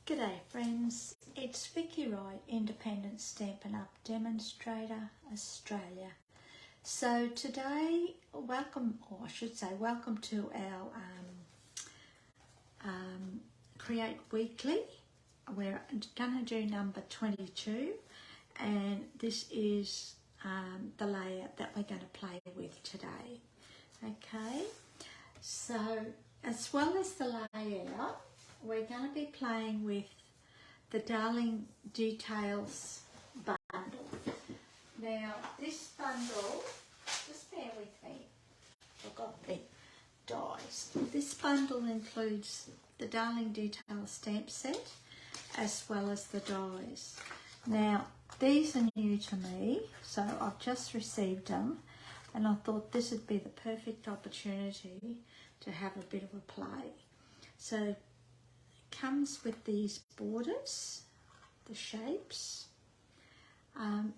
G'day friends, it's Vickywright, Independent Stampin' Up Demonstrator, Australia. So today, welcome to our Create Weekly. We're going to do number 22 and this is the layout that we're going to play with today. Okay, so as well as the layout, we're going to be playing with the Darling Details bundle. Now this bundle, just bear with me, I've got the dies. This bundle includes the Darling Details stamp set as well as the dies. Now these are new to me, so I've just received them and I thought this would be the perfect opportunity to have a bit of a play. So comes with these borders, the shapes,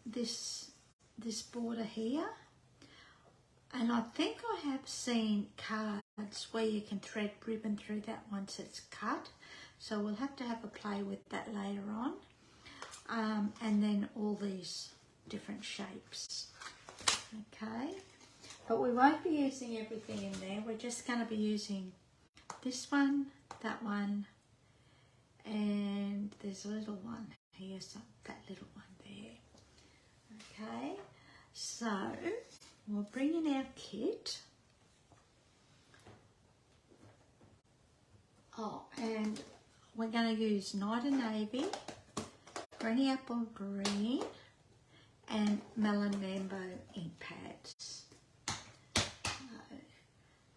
this border here, and I think I have seen cards where you can thread ribbon through that once it's cut, so we'll have to have a play with that later on, and then all these different shapes. Okay, but we won't be using everything in there, we're just going to be using this one, that one, and there's a little one here, so that little one there. Okay, so we'll bring in our kit. Oh, and we're going to use Night and Navy, Granny Apple Green, and Melon Mambo ink pads.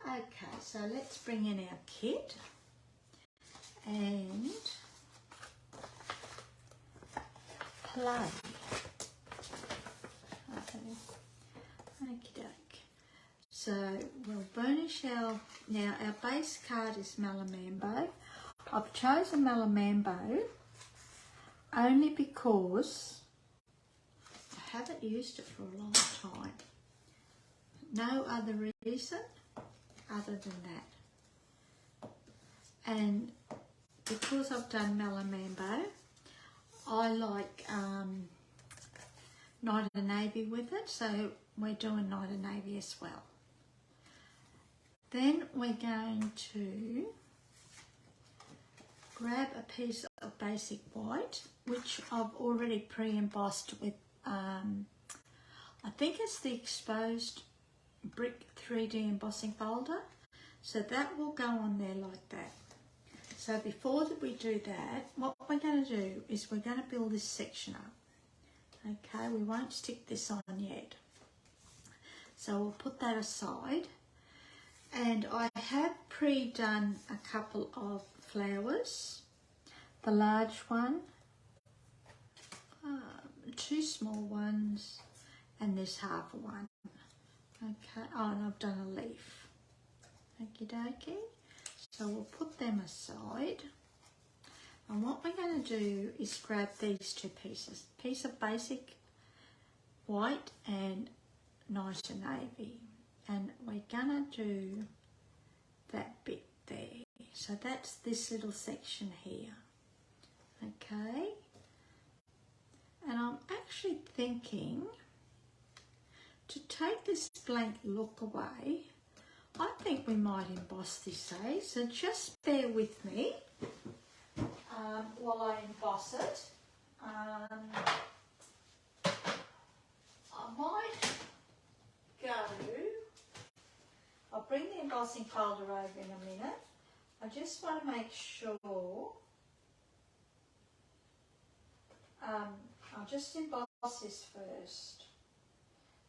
Okay, so let's bring in our kit and play. Okie doke. So we'll burnish our base card is Melon Mambo. I've chosen Melon Mambo only because I haven't used it for a long time. No other reason other than that. And because I've done Melon Mambo, I like Night and Navy with it, so we're doing Night and Navy as well. Then we're going to grab a piece of basic white, which I've already pre-embossed with, I think it's the exposed brick 3D embossing folder, so that will go on there like that. So before we do that, what we're going to do is we're going to build this section up. Okay, we won't stick this on yet. So we'll put that aside. And I have pre-done a couple of flowers. The large one, two small ones, and this half one. Okay, oh, and I've done a leaf. Okie dokie. So we'll put them aside. And what we're going to do is grab these two pieces. Piece of basic white and Night and Navy. And we're going to do that bit there. So that's this little section here. Okay. And I'm actually thinking to take this blank look away, I think we might emboss this, eh? So just bear with me while I emboss it. I might go, I'll bring the embossing folder over in a minute. I just want to make sure, I'll just emboss this first.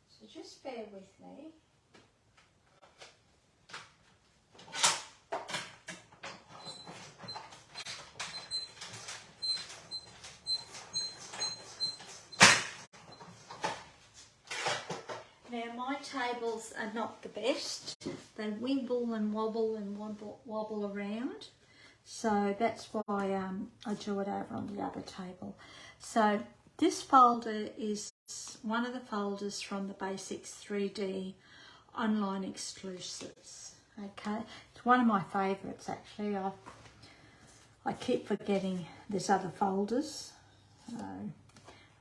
So just bear with me. Now my tables are not the best. They wimble and wobble around. So that's why I do it over on the other table. So this folder is one of the folders from the Basics 3D online exclusives. Okay, it's one of my favourites actually. I keep forgetting there's other folders.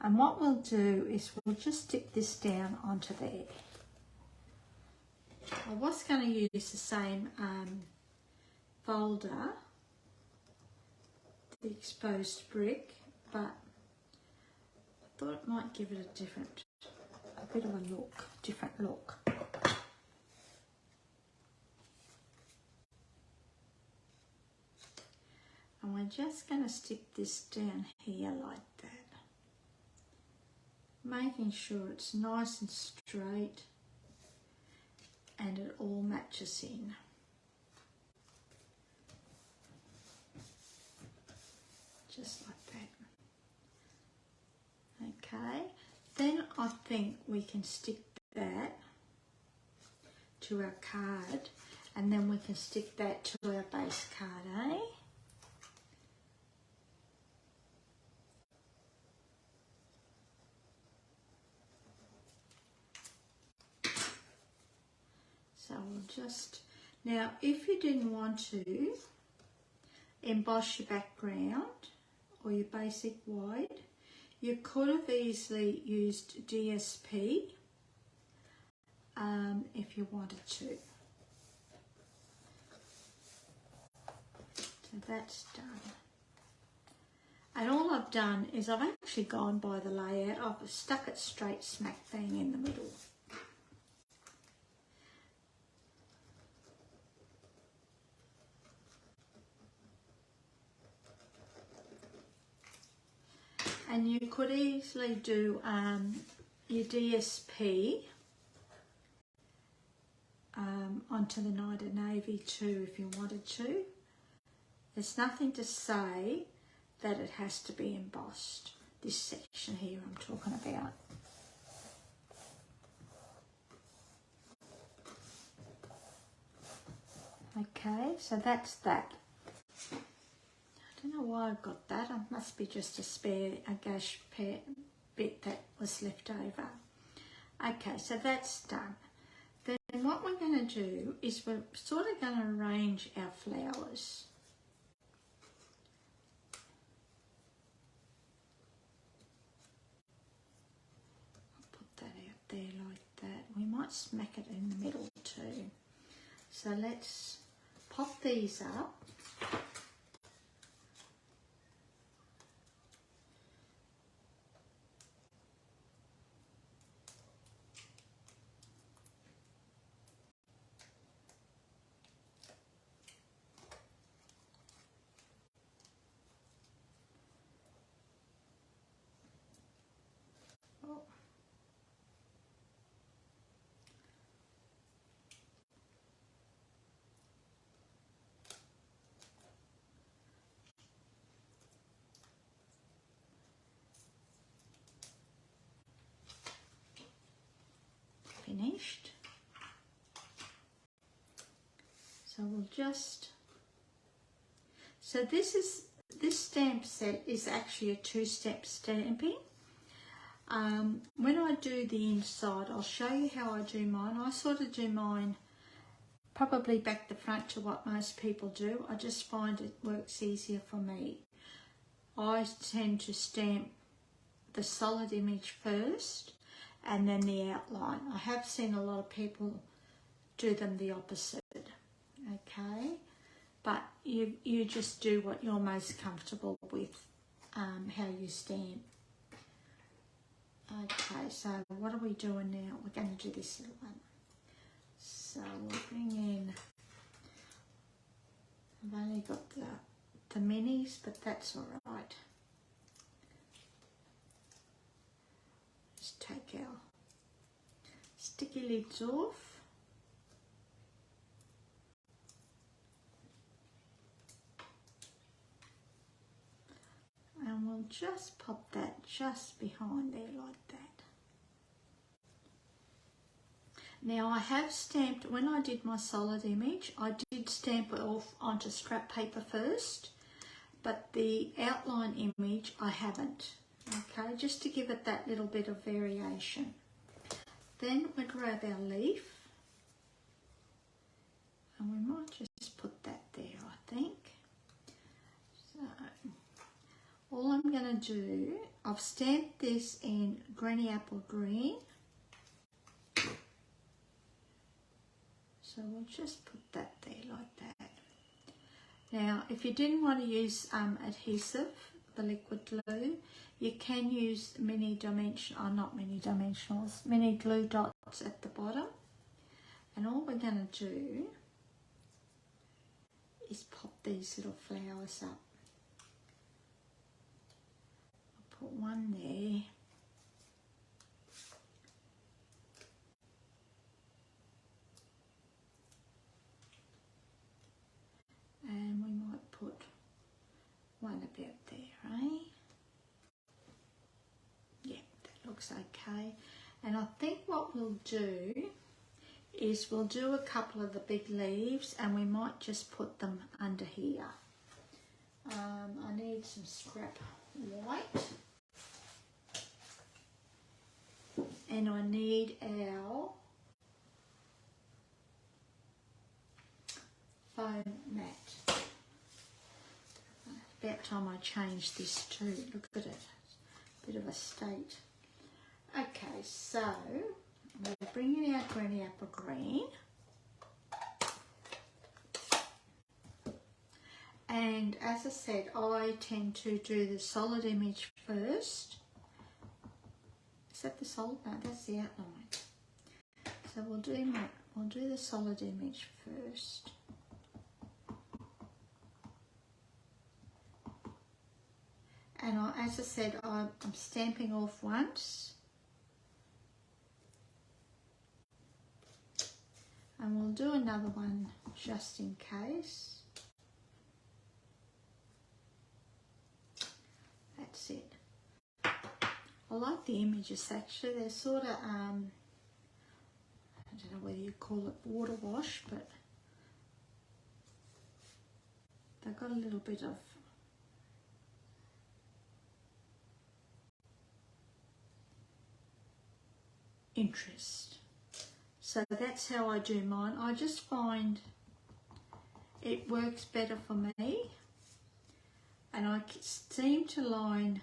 And what we'll do is we'll just stick this down onto there. I was going to use the same folder, the exposed brick, but I thought it might give it a bit of a look, different look. And we're just going to stick this down here like that, making sure it's nice and straight and it all matches in. Just like that. Okay, then I think we can stick that to our card, and then we can stick that to our base card, eh? So we'll just, now if you didn't want to emboss your background or your basic white, you could have easily used DSP if you wanted to. So that's done. And all I've done is I've actually gone by the layout. I've stuck it straight smack bang in the middle. And you could easily do your DSP onto the Night of Navy too if you wanted to. There's nothing to say that it has to be embossed. This section here I'm talking about. Okay, so that's that. I don't know why I've got that. It must be just a spare, a gash bit that was left over. Okay, so that's done. Then what we're going to do is we're sort of going to arrange our flowers. I'll put that out there like that. We might smack it in the middle too. So let's pop these up. Finished. So we'll just, so this stamp set is actually a 2-step stamping. When I do the inside, I'll show you how I do mine. I sort of do mine probably back to front to what most people do. I just find it works easier for me. I tend to stamp the solid image first and then the outline. I have seen a lot of people do them the opposite, okay? But you just do what you're most comfortable with, how you stamp. Okay, so what are we doing now? We're going to do this little one. So we'll bring in, I've only got the minis, but that's all right. Just take our sticky lids off. And we'll just pop that just behind there like that. Now I have stamped, when I did my solid image, I did stamp it off onto scrap paper first, but the outline image I haven't, okay, just to give it that little bit of variation. Then we grab our leaf, and we might just put that there, I think. So all I'm going to do, I've stamped this in Granny Apple Green. So we'll just put that there like that. Now, if you didn't want to use adhesive, the liquid glue, you can use mini glue dots at the bottom. And all we're going to do is pop these little flowers up. I'll put one there. And we might put one about there, eh? Yeah, that looks okay. And I think what we'll do is we'll do a couple of the big leaves and we might just put them under here. I need some scrap white. And I need our foam mat. About time I change this too. Look at it. Bit of a state. Okay, so we're bringing out Granny Apple Green. And as I said, I tend to do the solid image first. Is that the solid? No, that's the outline. So we'll do the solid image first. And as I said, I'm stamping off once. And we'll do another one just in case. That's it. I like the images actually. They're sort of, I don't know whether you call it water wash, but they've got a little bit of interest. So that's how I do mine. I just find it works better for me, and I seem to line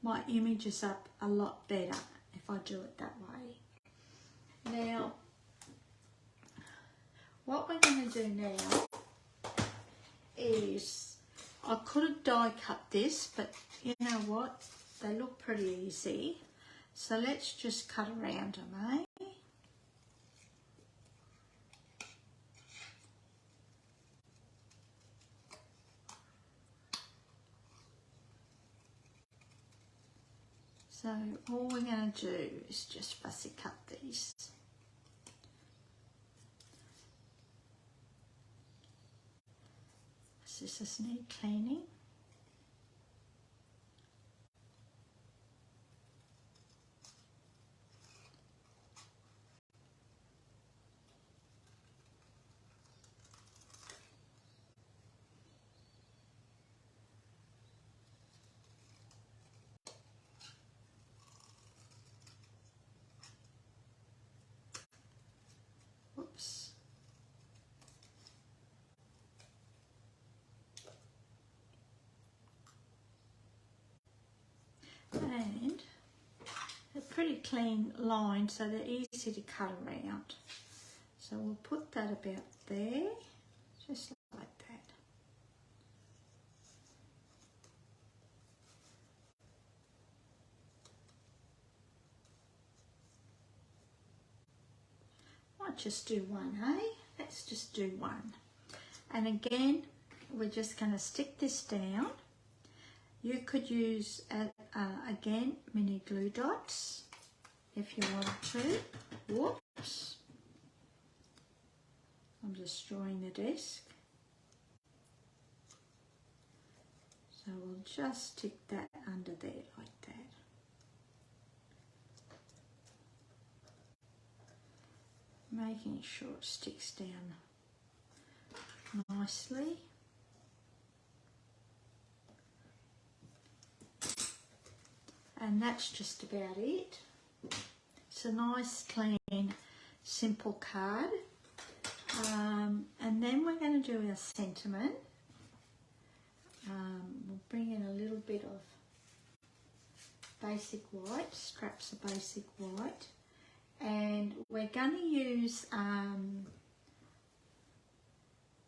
my images up a lot better if I do it that way. Now, what we're going to do now is, I could have die cut this, but you know what? They look pretty easy. So let's just cut around them, eh? So all we're going to do is just fussy cut these. This just need cleaning. Whoops. And they're pretty clean lines, so they're easy to cut around. So we'll put that about there, just like that. Might just do one, eh? Let's just do one. And again, we're just going to stick this down. You could use, again, mini glue dots if you wanted to. Whoops. I'm destroying the desk. So we'll just stick that under there like that. Making sure it sticks down nicely. And that's just about it. It's a nice, clean, simple card. And then we're going to do our sentiment. We'll bring it bit of basic white, scraps of basic white, and we're going to use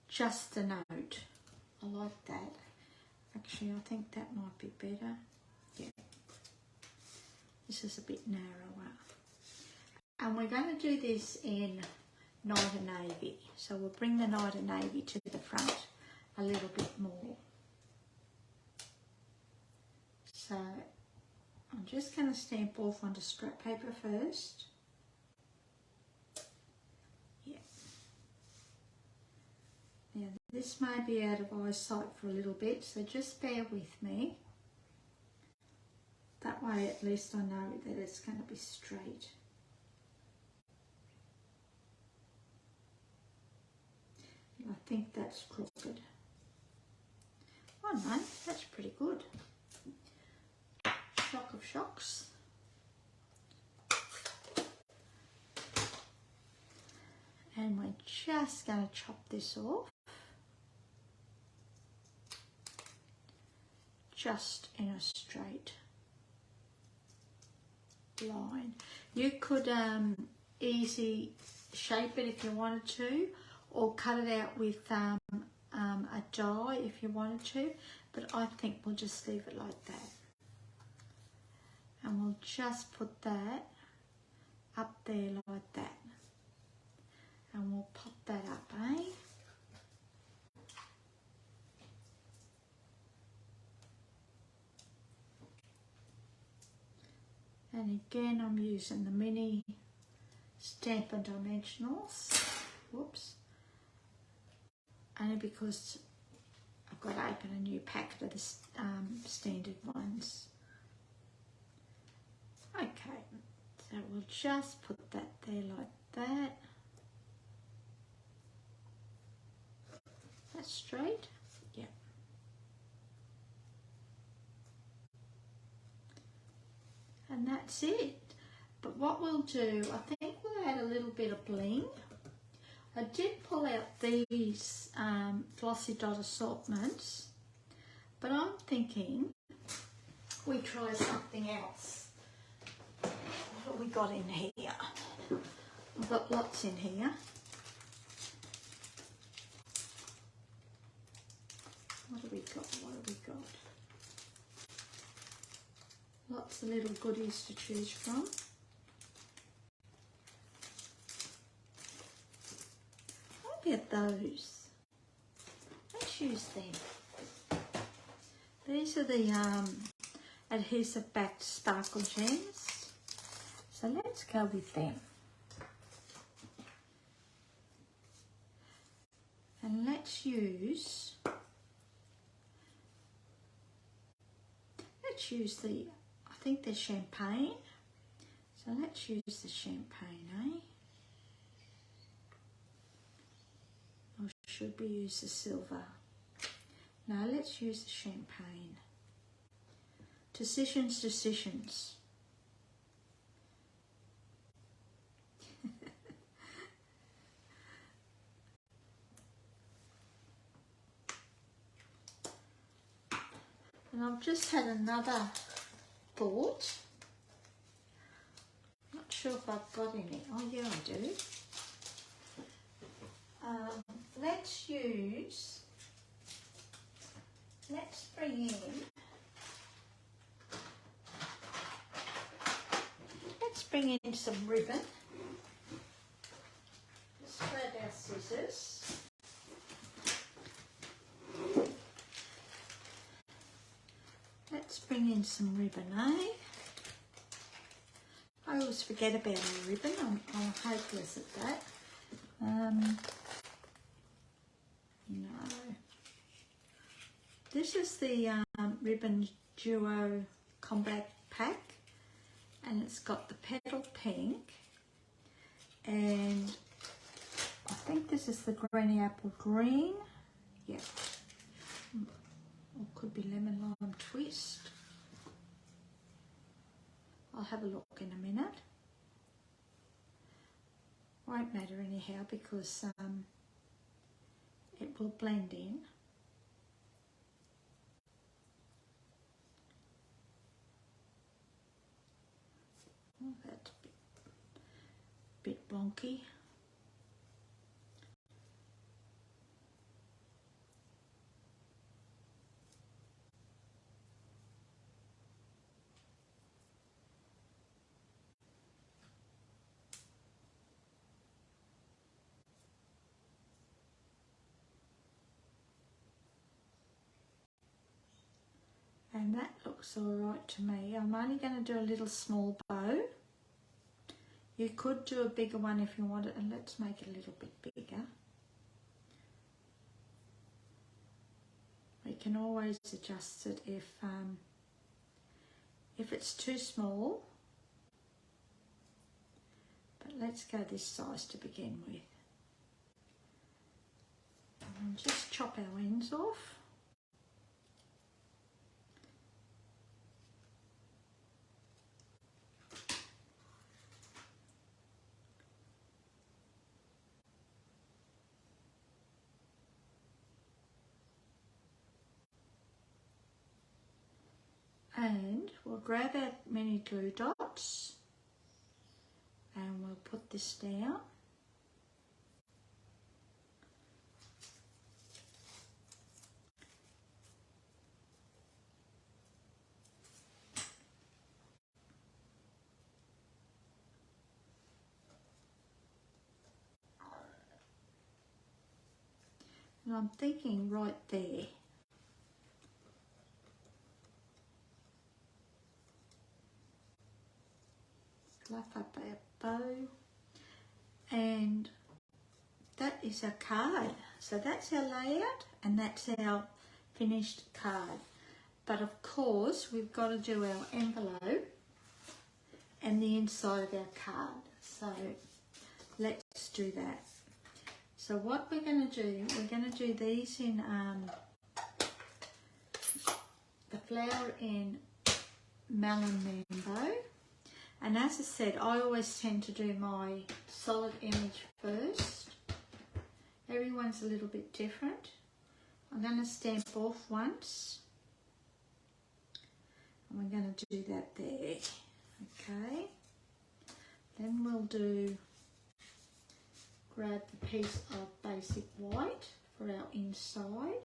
just a note. I like that. Actually, I think that might be better. Yeah. This is a bit narrower. And we're going to do this in Night of Navy. So we'll bring the Night of Navy to the front a little bit more. So I'm just going to stamp off onto scrap paper first. Yeah. Now this may be out of eyesight for a little bit, so just bear with me. That way at least I know that it's going to be straight. I think that's crooked. Oh no, that's pretty good. Shock of shocks. And we're just going to chop this off. Just in a straight line. You could easy shape it if you wanted to, or cut it out with a die if you wanted to, but I think we'll just leave it like that. And we'll just put that up there like that. And we'll pop that up, eh? And again, I'm using the mini Stampin' Dimensionals. Whoops. Only because I've got to open a new packet of the standard ones. Okay, so we'll just put that there like that. That's straight. Yeah. And that's it. But what we'll do, I think we'll add a little bit of bling. I did pull out these glossy dot assortments, but I'm thinking we try something else. What have we got in here? We've got lots in here. What have we got? What have we got? Lots of little goodies to choose from. Look at those. Let's use them. These are the adhesive backed sparkle gems. So let's go with them. And let's use the, I think they're champagne. So let's use the champagne, eh? Or should we use the silver? No, let's use the champagne. Decisions, decisions. And I've just had another thought. Not sure if I've got any. Oh yeah, I do. Let's bring in some ribbon. Let's grab our scissors. Let's bring in some ribbon, eh? I always forget about a ribbon. I'm hopeless at that. No. This is the Ribbon Duo Combat Pack, and it's got the petal pink, and I think this is the Granny Apple Green. Yep. Or could be Lemon Lime Twist. I'll have a look in a minute. Won't matter anyhow because it will blend in. Oh, that's a bit wonky. And that looks all right to me. I'm only going to do a little small bow. You could do a bigger one if you want it, and let's make it a little bit bigger. We can always adjust it if it's too small. But let's go this size to begin with. And just chop our ends off. And we'll grab our mini glue dots and we'll put this down. And I'm thinking right there. Fluff up our bow, and that is our card. So that's our layout and that's our finished card. But of course we've got to do our envelope and the inside of our card. So let's do that. So what we're going to do, we're going to do these in the flower in Melon Mambo. And as I said, I always tend to do my solid image first. Everyone's a little bit different. I'm going to stamp off once. And we're going to do that there. Okay. Then we'll grab the piece of basic white for our inside.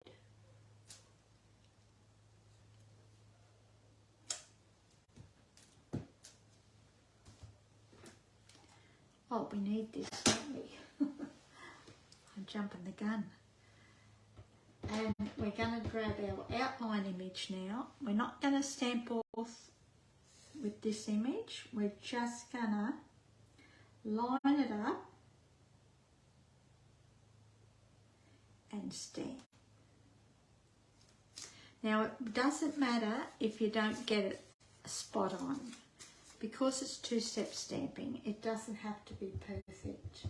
Oh, we need this, don't we? I'm jumping the gun. And we're going to grab our outline image now. We're not going to stamp off with this image. We're just going to line it up and stamp. Now, it doesn't matter if you don't get it spot on. Because it's two-step stamping, it doesn't have to be perfect.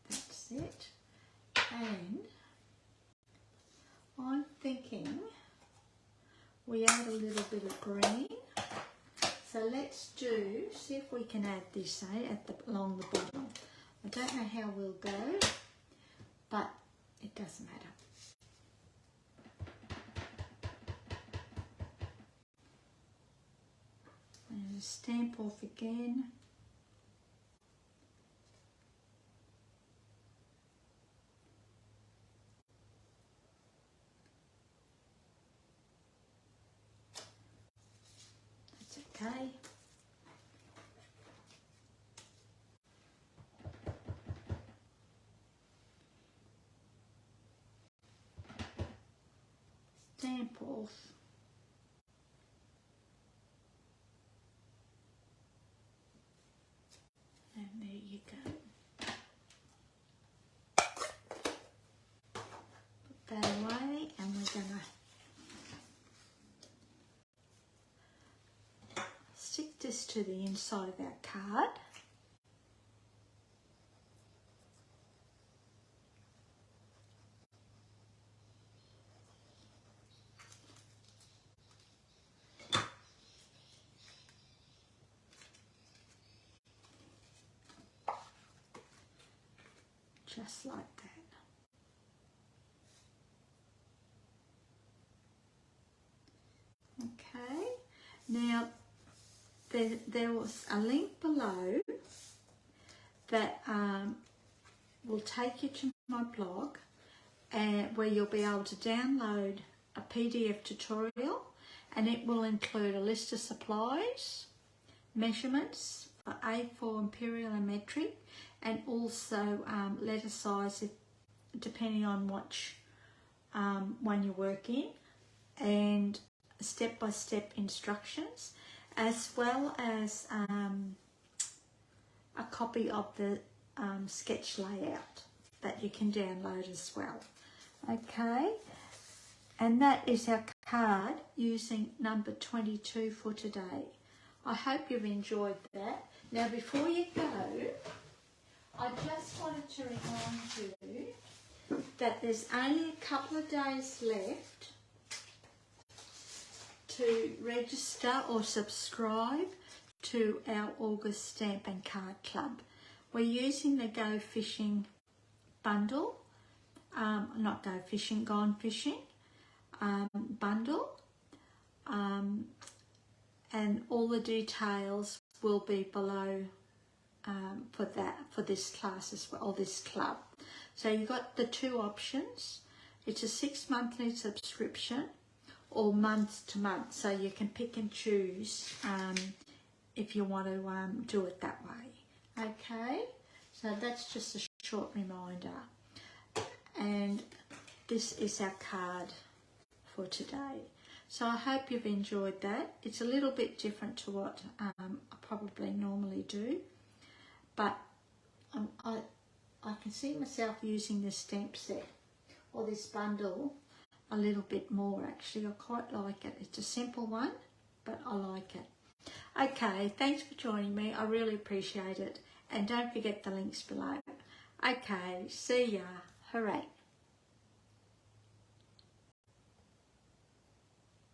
That's it. And I'm thinking we add a little bit of green. So let's see if we can add this along the bottom. I don't know how we'll go, but it doesn't matter. And stamp off again. That's okay. Stamp off. And there you go. Put that away, and we're going to stick this to the inside of our card. Just like that. there was a link below that will take you to my blog, and where you'll be able to download a PDF tutorial, and it will include a list of supplies, measurements for A4 imperial and metric, and also letter size depending on which one you work in, and step-by-step instructions, as well as a copy of the sketch layout that you can download as well. Okay, and that is our card using number 22 for today. I hope you've enjoyed that. Now before you go, I just wanted to remind you that there's only a couple of days left to register or subscribe to our August Stamp and Card Club. We're using the Go Fishing bundle, not Go Fishing, Gone Fishing bundle, and all the details will be below for this class as well, or this club. So you've got the two options. It's a 6 monthly subscription or month to month, so you can pick and choose if you want to do it that way. Okay, so that's just a short reminder, and this is our card for today. So I hope you've enjoyed that. It's a little bit different to what I probably normally do, but I can see myself using this stamp set or this bundle a little bit more actually. I quite like it. It's a simple one, but I like it. Okay, thanks for joining me. I really appreciate it. And don't forget the links below. Okay, see ya. Hooray.